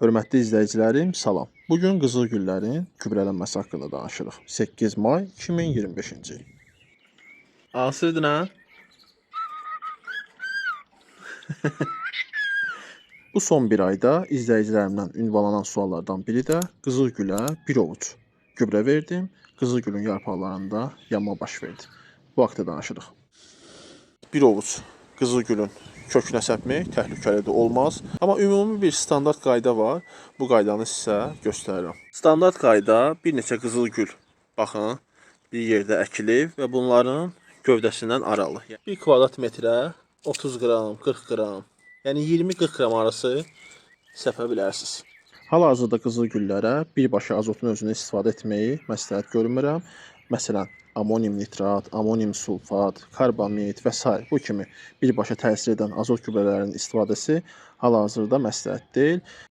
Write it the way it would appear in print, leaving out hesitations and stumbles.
Hörmətli izləyicilərim, salam. Bugün qızıl güllərin gübrələnməsi haqqında danışırıq. 8 may 2025-ci il. Asırdır nə? Bu son bir ayda izləyicilərimdən ünvanlanan suallardan biri də qızıl gülə bir ovuc gübrə verdim. Qızıl gülün yarpaqlarında yanma baş verdi. Bu haqqda danışırıq. Bir ovuc qızıl gülün kökünə səpmək təhlükəli də olmaz. Amma ümumi bir standart qayda var. Bu qaydanı sizə göstərirəm. Standart qayda bir neçə qızıl gül, baxın, bir yerdə əkilib və bunların gövdəsindən aralı. 1 kvadrat metrə 30 qram, 40 qram, yəni 20-40 qram arası səpə bilərsiniz. Hal-hazırda qızıl güllərə birbaşa azotun özünü istifadə etməyi məsləhət görmürəm. Məsələn, amonim nitrat, amonim sulfat, karbamid və s. bu kimi birbaşa təsir edən azot gübrələrinin istifadəsi hal-hazırda məsləhət deyil.